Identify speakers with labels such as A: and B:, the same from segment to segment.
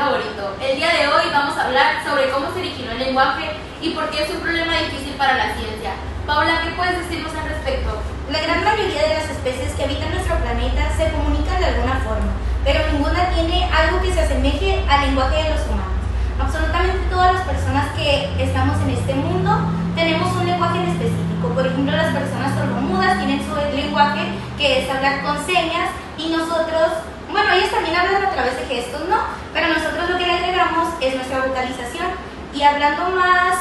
A: favorito. El día de hoy vamos a hablar sobre cómo se originó el lenguaje y por qué es un problema difícil para la ciencia. Paula, ¿qué puedes decirnos al respecto?
B: La gran mayoría de las especies que habitan nuestro planeta se comunican de alguna forma, pero ninguna tiene algo que se asemeje al lenguaje de los humanos. Absolutamente todas las personas que estamos en este mundo tenemos un lenguaje en específico. Por ejemplo, las personas sordomudas tienen su lenguaje, que es hablar con señas, y nosotros, bueno, ellos también hablan a través de gestos, ¿no? Pero nosotros lo que le agregamos es nuestra vocalización. Y hablando más,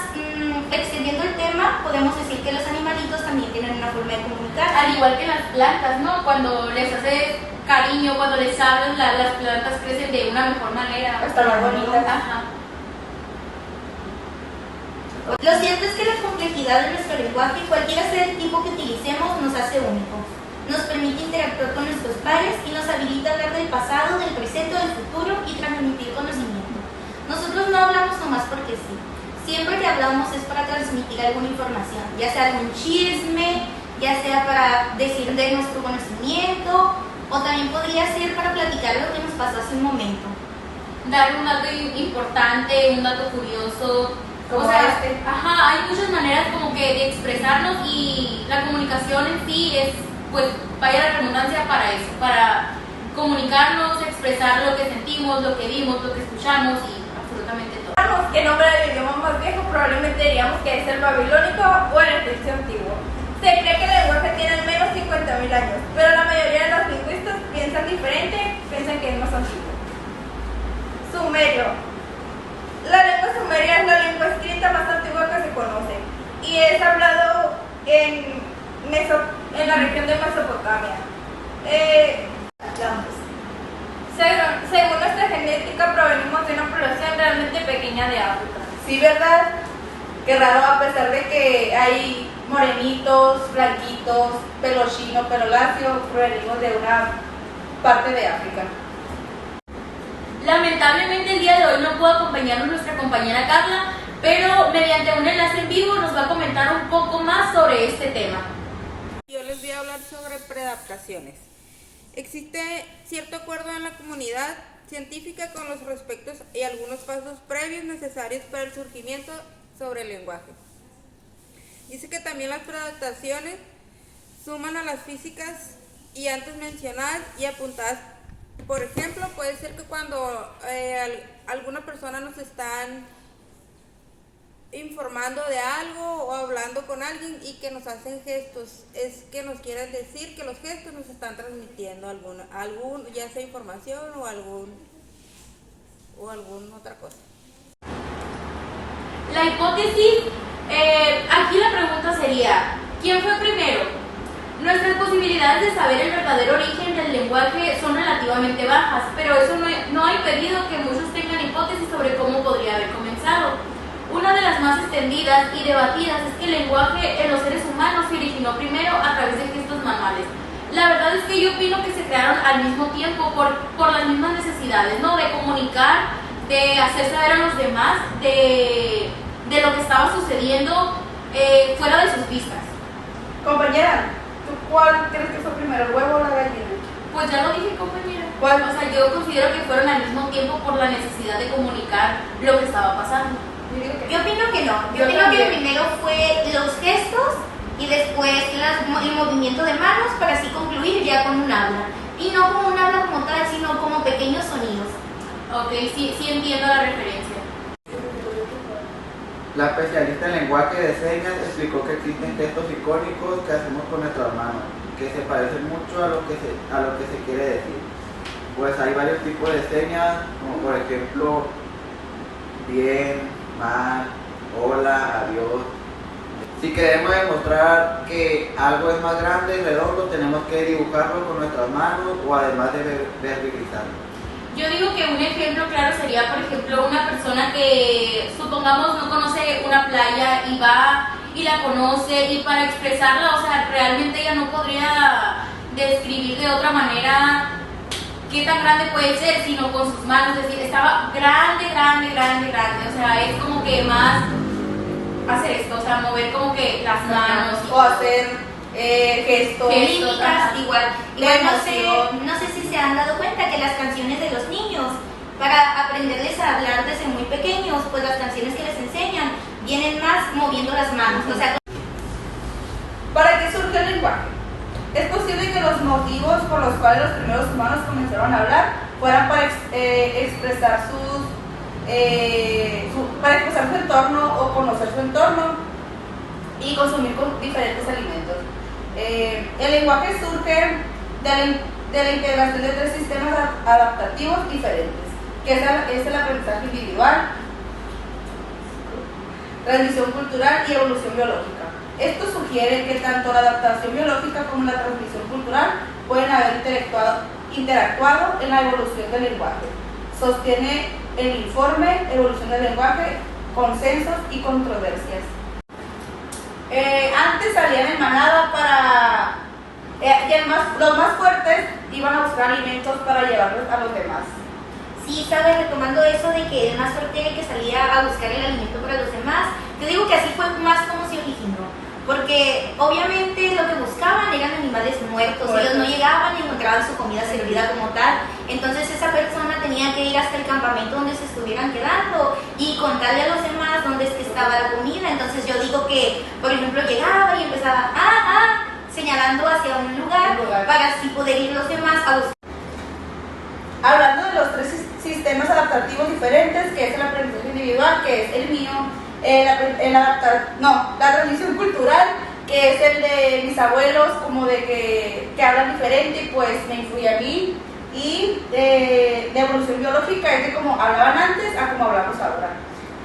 B: extendiendo el tema, podemos decir que los animalitos también tienen una forma de comunicar.
A: Al igual que las plantas, ¿no? Cuando les haces cariño, cuando les hablas, las plantas crecen de una mejor manera.
C: Hasta más bonitas.
A: Ajá.
B: Lo cierto es que la complejidad de nuestro lenguaje, cualquiera sea el tipo que utilicemos, nos hace únicos. Nos permite interactuar con nuestros pares y nos habilita a hablar del pasado, del presente o del futuro y transmitir conocimiento. Nosotros no hablamos nomás porque sí. Siempre que hablamos es para transmitir alguna información, ya sea algún chisme, ya sea para decir de nuestro conocimiento, o también podría ser para platicar lo que nos pasó hace un momento.
A: Dar un dato importante, un dato curioso.
C: Como
A: o sea,
C: este.
A: Ajá, hay muchas maneras como que de expresarnos y la comunicación en sí es, pues, vaya la redundancia para eso, para comunicarnos, expresar lo que sentimos, lo que vimos, lo que escuchamos y absolutamente todo.
C: ¿Qué nombre del idioma más viejo? Probablemente diríamos que es el babilónico o el egipcio antiguo. Se cree que el lenguaje tiene al menos 50.000 años, pero la mayoría de los lingüistas piensan diferente, piensan que es más antiguo. Sumerio. La lengua sumeria es la lengua escrita más antigua que se conoce y es hablado en la región de Mesopotamia. Según nuestra genética, provenimos de una población realmente pequeña de África.
D: Sí, ¿verdad? Qué raro, a pesar de que hay morenitos, blanquitos, pelo chino, pelo lacio, provenimos de una parte de África.
A: Lamentablemente el día de hoy no pudo acompañarnos nuestra compañera Carla, pero mediante un enlace en vivo nos va a comentar un poco más sobre este tema.
E: Yo les voy a hablar sobre preadaptaciones. Existe cierto acuerdo en la comunidad científica con los respectos y algunos pasos previos necesarios para el surgimiento sobre el lenguaje. Dice que también las preadaptaciones suman a las físicas y antes mencionadas y apuntadas. Por ejemplo, puede ser que cuando alguna persona nos están informando de algo o hablando con alguien y que nos hacen gestos, es que nos quieren decir que los gestos nos están transmitiendo algún ya sea información o alguna otra cosa.
A: La hipótesis, aquí la pregunta sería, ¿quién fue primero? Nuestras posibilidades de saber el verdadero origen del lenguaje son relativamente bajas, pero eso no ha impedido que muchos tengan hipótesis sobre cómo podría haber comenzado. Una de las más extendidas y debatidas es que el lenguaje en los seres humanos se originó primero a través de gestos manuales. La verdad es que yo opino que se crearon al mismo tiempo por las mismas necesidades, ¿no? De comunicar, de hacer saber a los demás de lo que estaba sucediendo fuera de sus vistas.
D: Compañera, ¿tú cuál crees que fue primero, el huevo o la gallina?
A: Pues ya lo dije, compañera.
D: ¿Cuál?
A: O sea, yo considero que fueron al mismo tiempo por la necesidad de comunicar lo que estaba pasando.
B: Yo opino que no. Yo opino
D: también.
B: que primero fue los gestos y después el movimiento de manos para así concluir ya con un habla. Y no como un habla como tal, sino como pequeños sonidos.
A: Ok, sí entiendo la referencia.
F: La especialista en lenguaje de señas explicó que existen gestos icónicos que hacemos con nuestras manos, que se parecen mucho a lo que se quiere decir. Pues hay varios tipos de señas, como por ejemplo, bien, mal, hola, adiós. Si queremos demostrar que algo es más grande y redondo, tenemos que dibujarlo con nuestras manos o además de verbalizarlo.
A: Yo digo que un ejemplo claro sería, por ejemplo, una persona que, supongamos, no conoce una playa y va y la conoce, y para expresarla, o sea, realmente ella no podría describir de otra manera qué tan grande puede ser, sino con sus manos, es decir, estaba grande, o sea, es como que más hacer esto, o sea, mover como que las manos.
D: O hacer gestos.
B: Mímicas, igual
D: de
B: no
D: emoción.
B: sé si se han dado cuenta que las canciones de los niños para aprenderles a hablar desde muy pequeños, pues las canciones que les enseñan vienen más moviendo las manos. O sea,
D: ¿para qué surge el lenguaje? Es posible que los motivos por los cuales los primeros humanos comenzaron a hablar fueran para expresar para expresar su entorno o conocer su entorno y consumir diferentes alimentos. El lenguaje surge de la integración de 3 sistemas adaptativos diferentes, que es el aprendizaje individual, transmisión cultural y evolución biológica. Esto sugiere que tanto la adaptación biológica como la transmisión cultural pueden haber interactuado en la evolución del lenguaje. Sostiene el informe Evolución del lenguaje, consensos y controversias. Antes salían en manada los más fuertes iban a buscar alimentos para llevarlos a los demás.
B: sí, sabes, retomando eso de que el más fuerte era el que salía a buscar el alimento para los demás, yo digo que así fue más como se originó. Porque obviamente lo que buscaban eran animales muertos, ellos no llegaban y encontraban su comida servida como tal. Entonces esa persona tenía que ir hasta el campamento donde se estuvieran quedando y contarle a los demás dónde es que estaba la comida. Entonces yo digo que, por ejemplo, llegaba y empezaba señalando hacia un lugar para así poder ir los demás a buscar.
D: Hablando de los 3 sistemas adaptativos diferentes, que es el aprendizaje individual, que es el mío, la transmisión cultural, que es el de mis abuelos, como de que hablan diferente y pues me influye a mí, y de evolución biológica es de cómo hablaban antes a cómo hablamos ahora.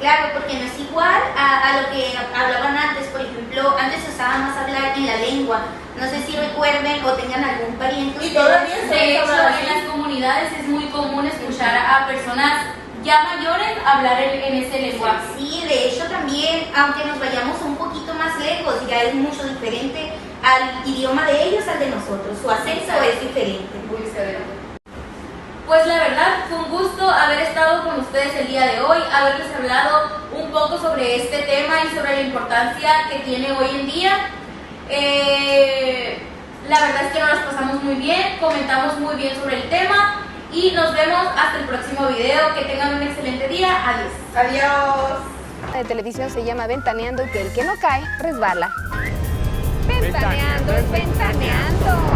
B: Claro, porque no es igual a lo que hablaban antes. Por ejemplo, antes se usaba más hablar en la lengua. No sé si recuerden o tengan algún pariente.
D: Y todavía se
A: De hecho,
D: habla así.
A: en las comunidades es muy común escuchar a personas ya mayores hablar en ese lenguaje.
B: Sí, de hecho también, aunque nos vayamos un poquito más lejos, ya es mucho diferente al idioma de ellos al de nosotros. Su acento es diferente.
D: Muy diferente.
A: Pues la verdad, fue un gusto haber estado con ustedes el día de hoy, haberles hablado un poco sobre este tema y sobre la importancia que tiene hoy en día. La verdad es que nos las pasamos muy bien, comentamos muy bien sobre el tema y nos vemos hasta el próximo video. Que tengan un excelente día. Adiós.
D: Adiós.
G: De televisión se llama Ventaneando, que el que no cae resbala. Ventaneando, ventaneando.